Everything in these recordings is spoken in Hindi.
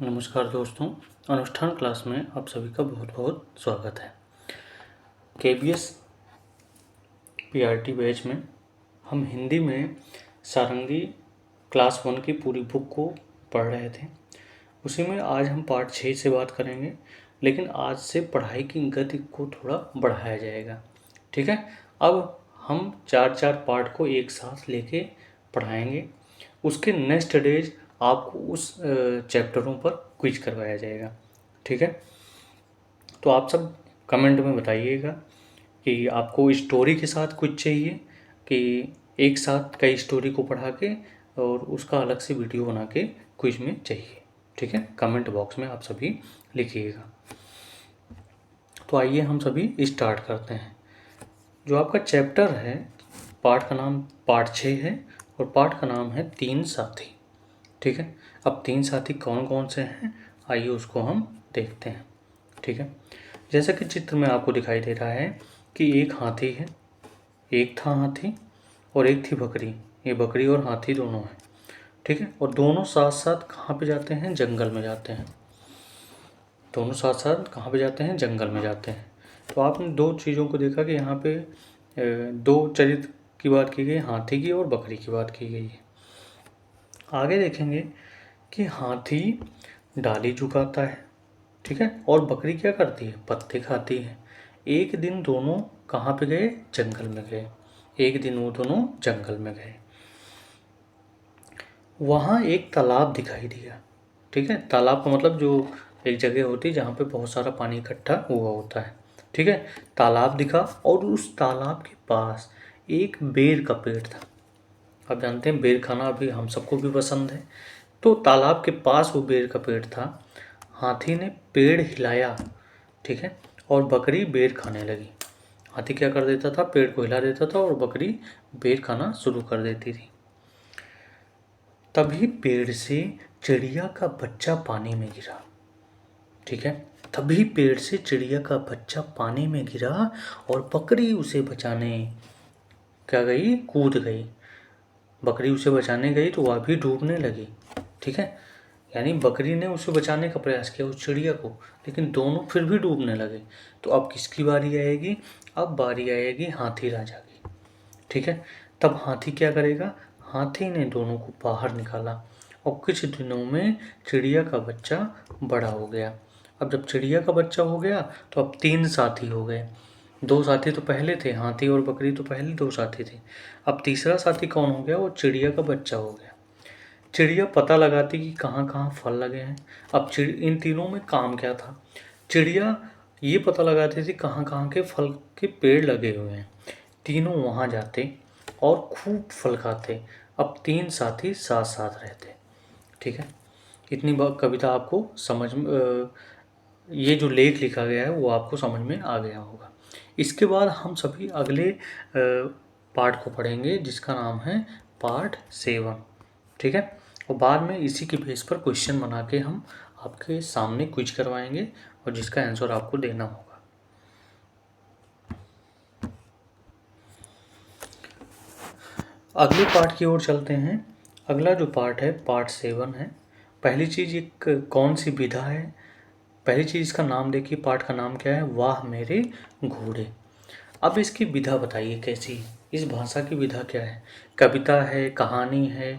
नमस्कार दोस्तों, अनुष्ठान क्लास में आप सभी का बहुत बहुत स्वागत है। केबीएस पीआरटी बैच में हम हिंदी में सारंगी क्लास 1 की पूरी बुक को पढ़ रहे थे। उसी में आज हम पार्ट 6 से बात करेंगे, लेकिन आज से पढ़ाई की गति को थोड़ा बढ़ाया जाएगा। ठीक है, अब हम 4-4 पार्ट को एक साथ लेके पढ़ाएंगे। उसके नेक्स्ट डेज आपको उस चैप्टरों पर क्विज करवाया जाएगा। ठीक है, तो आप सब कमेंट में बताइएगा कि आपको स्टोरी के साथ क्विज चाहिए कि एक साथ कई स्टोरी को पढ़ा के और उसका अलग से वीडियो बना के क्विज में चाहिए। ठीक है, कमेंट बॉक्स में आप सभी लिखिएगा। तो आइए हम सभी स्टार्ट करते हैं। जो आपका चैप्टर है, पार्ट का नाम पार्ट 6 है और पार्ट का नाम है 3 साथी। ठीक है, अब 3 साथी कौन कौन से हैं आइए उसको हम देखते हैं। ठीक है, जैसा कि चित्र में आपको दिखाई दे रहा है कि एक हाथी है, एक था हाथी और एक थी बकरी। ये बकरी और हाथी दोनों हैं। ठीक है, और दोनों साथ साथ कहाँ पे जाते हैं? जंगल में जाते हैं। दोनों साथ साथ कहाँ पे जाते हैं? जंगल में जाते हैं। तो आपने दो चीज़ों को देखा कि यहाँ पे दो चरित्र की बात की गई, हाथी की और बकरी की बात की गई है। आगे देखेंगे कि हाथी डाली झुकाता है, ठीक है, और बकरी क्या करती है? पत्ते खाती है। एक दिन दोनों कहाँ पे गए? जंगल में गए। एक दिन वो दोनों जंगल में गए। वहाँ एक तालाब दिखाई दिया। ठीक है, तालाब का मतलब जो एक जगह होती है जहाँ पे बहुत सारा पानी इकट्ठा हुआ होता है। ठीक है, तालाब दिखा और उस तालाब के पास एक बेर का पेड़ था। आप जानते हैं बेर खाना अभी हम सबको भी पसंद है। तो तालाब के पास वो बेर का पेड़ था। हाथी ने पेड़ हिलाया, ठीक है, और बकरी बेर खाने लगी। हाथी क्या कर देता था? पेड़ को हिला देता था और बकरी बेर खाना शुरू कर देती थी। तभी पेड़ से चिड़िया का बच्चा पानी में गिरा। ठीक है, तभी पेड़ से चिड़िया का बच्चा पानी में गिरा और बकरी उसे बचाने क्या गई? कूद गई। बकरी उसे बचाने गई तो वह भी डूबने लगी। ठीक है, यानी बकरी ने उसे बचाने का प्रयास किया उस चिड़िया को, लेकिन दोनों फिर भी डूबने लगे। तो अब किसकी बारी आएगी? अब बारी आएगी हाथी राजा की। ठीक है, तब हाथी क्या करेगा? हाथी ने दोनों को बाहर निकाला और कुछ दिनों में चिड़िया का बच्चा बड़ा हो गया। अब जब चिड़िया का बच्चा हो गया तो अब 3 साथी हो गए। 2 साथी तो पहले थे, हाथी और बकरी तो पहले 2 साथी थे। अब तीसरा साथी कौन हो गया? वो चिड़िया का बच्चा हो गया। चिड़िया पता लगाती कि कहाँ कहाँ फल लगे हैं। अब इन तीनों में काम क्या था? चिड़िया ये पता लगाती थी कहाँ कहाँ के फल के पेड़ लगे हुए हैं। तीनों वहाँ जाते और खूब फल खाते। अब 3 साथी साथ साथ रहते। ठीक है, इतनी कविता आपको समझ में ये जो लेख लिखा गया है वो आपको समझ में आ गया होगा। इसके बाद हम सभी अगले पार्ट को पढ़ेंगे जिसका नाम है पार्ट 7। ठीक है, और बाद में इसी के बेस पर क्वेश्चन बना के हम आपके सामने क्विज करवाएंगे और जिसका आंसर आपको देना होगा। अगले पार्ट की ओर चलते हैं। अगला जो पार्ट है पार्ट 7 है। पहली चीज़ एक कौन सी विधा है? पहली चीज़ इसका नाम देखिए, पार्ट का नाम क्या है? वाह मेरे घोड़े। अब इसकी विधा बताइए कैसी है? इस भाषा की विधा क्या है? कविता है, कहानी है,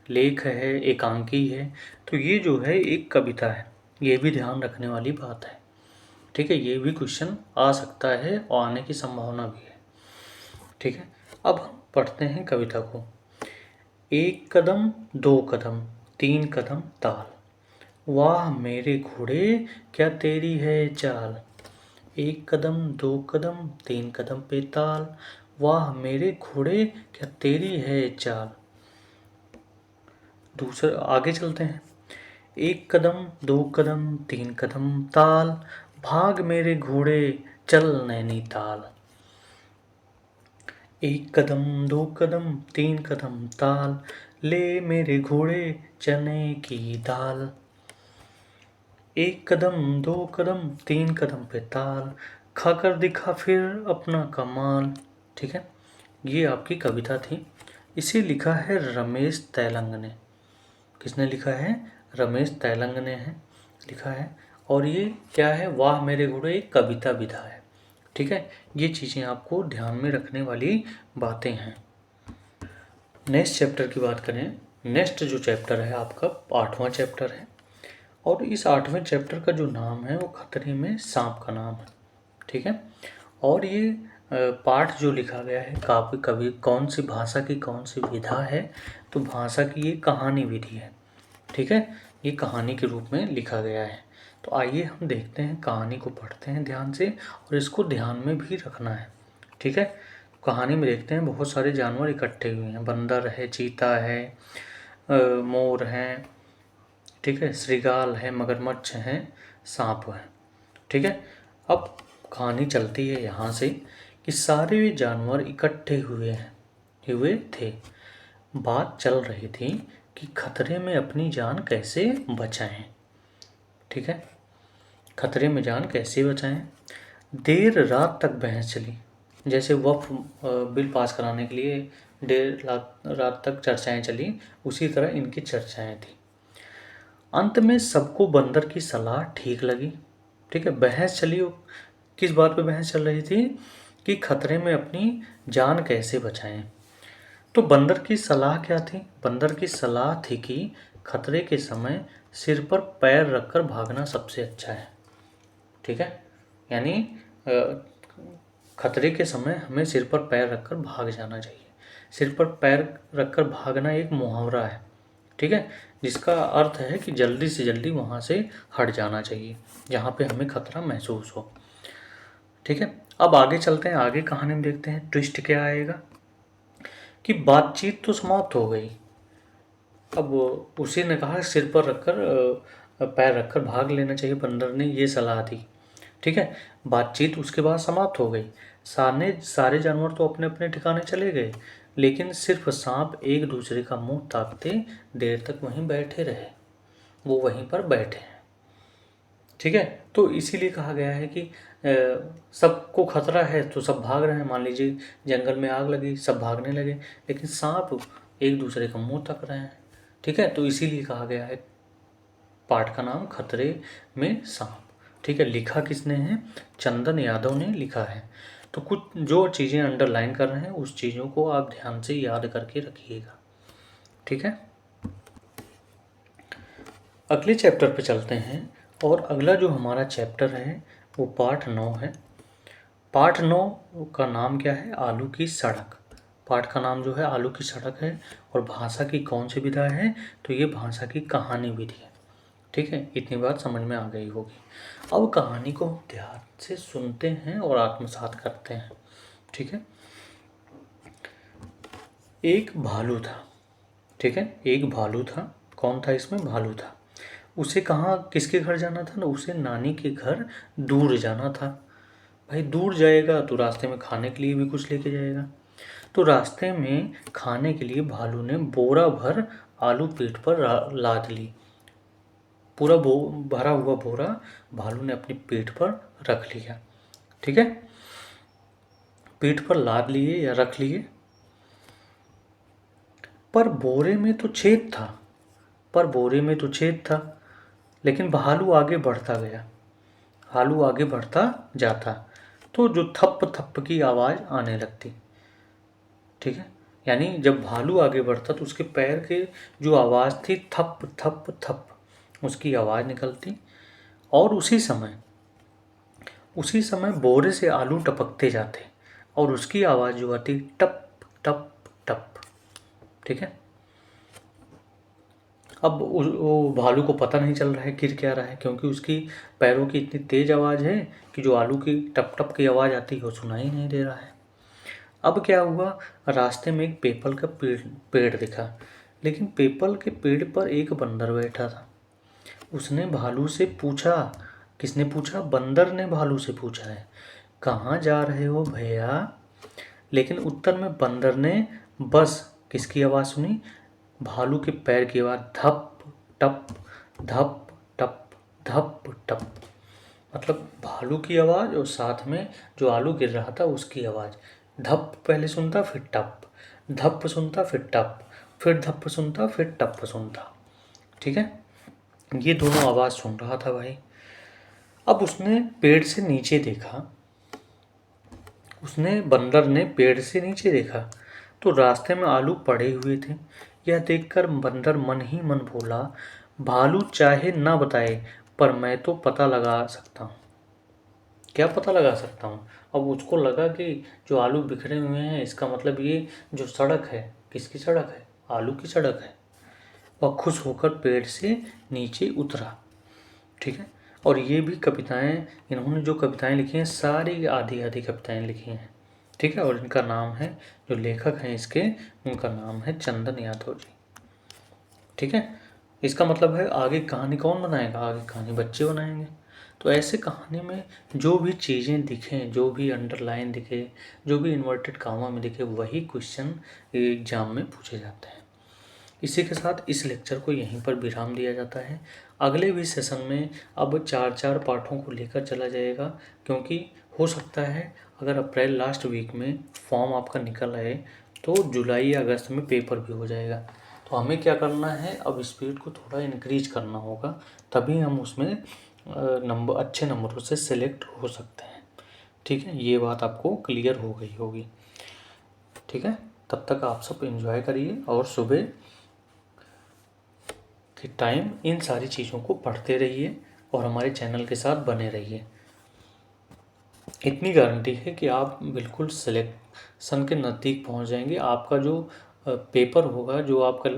लेख है, एकांकी है? तो ये जो है एक कविता है, ये भी ध्यान रखने वाली बात है। ठीक है, ये भी क्वेश्चन आ सकता है और आने की संभावना भी है। ठीक है, अब हम पढ़ते हैं कविता को। एक कदम, दो कदम, तीन कदम ताल, वाह मेरे घोड़े क्या तेरी है चाल। एक कदम, दो कदम, तीन कदम पे ताल, वाह मेरे घोड़े क्या तेरी है चाल। दूसरा आगे चलते हैं। एक कदम, दो कदम, तीन कदम ताल, भाग मेरे घोड़े चल नैनीताल। एक कदम, दो कदम, तीन कदम ताल, ले मेरे घोड़े चने की दाल। एक कदम, दो कदम, तीन कदम पे ताल, खाकर दिखा फिर अपना कमाल। ठीक है, ये आपकी कविता थी। इसे लिखा है रमेश तैलंग ने। किसने लिखा है? रमेश तैलंग ने है। लिखा है। और ये क्या है, वाह मेरे घोड़े एक कविता विधा है। ठीक है, ये चीज़ें आपको ध्यान में रखने वाली बातें हैं। नेक्स्ट चैप्टर की बात करें, नेक्स्ट जो चैप्टर है आपका 8वां चैप्टर है। और इस 8वें चैप्टर का जो नाम है वो खतरे में सांप का नाम है। ठीक है, और ये पाठ जो लिखा गया है काव्य कवि कौन सी भाषा की कौन सी विधा है, तो भाषा की ये कहानी विधि है। ठीक है, ये कहानी के रूप में लिखा गया है। तो आइए हम देखते हैं, कहानी को पढ़ते हैं ध्यान से, और इसको ध्यान में भी रखना है। ठीक है, कहानी में देखते हैं बहुत सारे जानवर इकट्ठे हुए हैं। बंदर है, चीता है, मोर हैं, ठीक है, श्रृगाल है, मगरमच्छ हैं, सांप है। ठीक है, अब कहानी चलती है यहाँ से कि सारे जानवर इकट्ठे हुए थे। बात चल रही थी कि खतरे में अपनी जान कैसे बचाएं। ठीक है, खतरे में जान कैसे बचाएं। देर रात तक बहस चली, जैसे वक्फ बिल पास कराने के लिए देर रात तक चर्चाएं चली, उसी तरह इनकी चर्चाएं थी। अंत में सबको बंदर की सलाह ठीक लगी। ठीक है, बहस चली, किस बात पे बहस चल रही थी कि खतरे में अपनी जान कैसे बचाएं। तो बंदर की सलाह क्या थी, बंदर की सलाह थी कि खतरे के समय सिर पर पैर रखकर भागना सबसे अच्छा है। ठीक है, यानी खतरे के समय हमें सिर पर पैर रखकर भाग जाना चाहिए। सिर पर पैर रखकर भागना एक मुहावरा है। ठीक है, जिसका अर्थ है कि जल्दी से जल्दी वहाँ से हट जाना चाहिए जहाँ पे हमें खतरा महसूस हो। ठीक है, अब आगे चलते हैं, आगे कहानी में देखते हैं ट्विस्ट क्या आएगा। कि बातचीत तो समाप्त हो गई। अब उसी ने कहा सिर पर रखकर पैर रखकर भाग लेना चाहिए, बंदर ने ये सलाह दी। ठीक है, बातचीत उसके बाद समाप्त हो गई। सारे जानवर तो अपने अपने ठिकाने चले गए, लेकिन सिर्फ सांप एक दूसरे का मुंह ताकते देर तक वहीं बैठे रहे। वो वहीं पर बैठे हैं। ठीक है, तो इसीलिए कहा गया है कि सबको खतरा है तो सब भाग रहे हैं। मान लीजिए जंगल में आग लगी, सब भागने लगे, लेकिन सांप एक दूसरे का मुंह तक रहे हैं। ठीक है, तो इसीलिए कहा गया है पाठ का नाम खतरे में सांप। ठीक है, लिखा किसने है, चंदन यादव ने लिखा है। तो कुछ जो चीज़ें अंडरलाइन कर रहे हैं उस चीज़ों को आप ध्यान से याद करके रखिएगा। ठीक है, अगले चैप्टर पे चलते हैं। और अगला जो हमारा चैप्टर है वो पाठ 9 है। पाठ 9 का नाम क्या है, आलू की सड़क। पाठ का नाम जो है आलू की सड़क है। और भाषा की कौन सी विधा है, तो ये भाषा की कहानी विधि है। ठीक है, इतनी बात समझ में आ गई होगी। अब कहानी को ध्यान से सुनते हैं और आत्मसात करते हैं। ठीक है, एक भालू था। ठीक है, एक भालू था। कौन था इसमें, भालू था। उसे कहाँ किसके घर जाना था ना, उसे नानी के घर दूर जाना था। भाई दूर जाएगा तो रास्ते में खाने के लिए भी कुछ लेके जाएगा। तो रास्ते में खाने के लिए भालू ने बोरा भर आलू पीठ पर लाद ली। पूरा भरा हुआ बोरा भालू ने अपनी पीठ पर रख लिया। ठीक है, पीठ पर लाद लिए या रख लिए। पर बोरे में तो छेद था, लेकिन भालू आगे बढ़ता गया। भालू आगे बढ़ता जाता तो जो थप थप की आवाज़ आने लगती। ठीक है, यानी जब भालू आगे बढ़ता तो उसके पैर के जो आवाज़ थी थप थप थप, उसकी आवाज़ निकलती। और उसी समय बोरे से आलू टपकते जाते और उसकी आवाज़ जो आती टप टप टप। ठीक है, अब वो भालू को पता नहीं चल रहा है गिर क्या रहा है, क्योंकि उसकी पैरों की इतनी तेज़ आवाज़ है कि जो आलू की टप टप की आवाज़ आती है वो सुनाई नहीं दे रहा है। अब क्या हुआ, रास्ते में एक पीपल का पेड़ दिखा, लेकिन पीपल के पेड़ पर एक बंदर बैठा था। उसने भालू से पूछा, किसने पूछा, बंदर ने भालू से पूछा है, कहाँ जा रहे हो भैया। लेकिन उत्तर में बंदर ने बस किसकी आवाज़ सुनी, भालू के पैर की आवाज़, धप टप धप टप धप टप। मतलब भालू की आवाज़ और साथ में जो आलू गिर रहा था उसकी आवाज़। धप पहले सुनता, फिर टप, धप सुनता, फिर टप, फिर धप सुनता, फिर टप सुनता। ठीक है, ये दोनों आवाज़ सुन रहा था भाई। अब उसने पेड़ से नीचे देखा, उसने बंदर ने पेड़ से नीचे देखा तो रास्ते में आलू पड़े हुए थे। यह देखकर बंदर मन ही मन बोला, भालू चाहे ना बताए पर मैं तो पता लगा सकता हूँ। क्या पता लगा सकता हूँ? अब उसको लगा कि जो आलू बिखरे हुए हैं, इसका मतलब ये जो सड़क है, किसकी सड़क है? आलू की सड़क है। वह खुश होकर पेड़ से नीचे उतरा। ठीक है। और ये भी कविताएं, इन्होंने जो कविताएं लिखी हैं सारी आधी आधी कविताएं लिखी हैं। ठीक है। और इनका नाम है, जो लेखक हैं इसके, उनका नाम है चंदन यादव जी। ठीक है। इसका मतलब है आगे कहानी कौन बनाएगा? आगे कहानी बच्चे बनाएंगे। तो ऐसे कहानी में जो भी चीज़ें दिखें, जो भी अंडरलाइन दिखे, जो भी इन्वर्टेड कामा में दिखे, वही क्वेश्चन एग्जाम में पूछे जाते हैं। इसी के साथ इस लेक्चर को यहीं पर विराम दिया जाता है। अगले भी सेशन में अब 4-4 पाठों को लेकर चला जाएगा, क्योंकि हो सकता है अगर अप्रैल लास्ट वीक में फॉर्म आपका निकल आए तो जुलाई या अगस्त में पेपर भी हो जाएगा। तो हमें क्या करना है, अब स्पीड को थोड़ा इंक्रीज करना होगा, तभी हम उसमें अच्छे नंबरों से सिलेक्ट हो सकते हैं। ठीक है। ये बात आपको क्लियर हो गई होगी। ठीक है। तब तक आप सब एंजॉय करिए और सुबह कि टाइम इन सारी चीज़ों को पढ़ते रहिए और हमारे चैनल के साथ बने रहिए। इतनी गारंटी है कि आप बिल्कुल सिलेक्शन के नज़दीक पहुंच जाएंगे। आपका जो पेपर होगा, जो आपका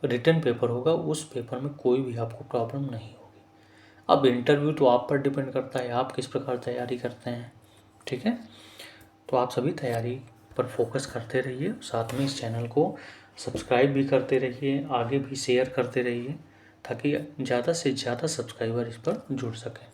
रिटन पेपर होगा, उस पेपर में कोई भी आपको प्रॉब्लम नहीं होगी। अब इंटरव्यू तो आप पर डिपेंड करता है, आप किस प्रकार तैयारी करते हैं। ठीक है। तो आप सभी तैयारी पर फोकस करते रहिए, साथ में इस चैनल को सब्सक्राइब भी करते रहिए, आगे भी शेयर करते रहिए, ताकि ज़्यादा से ज़्यादा सब्सक्राइबर इस पर जुड़ सकें।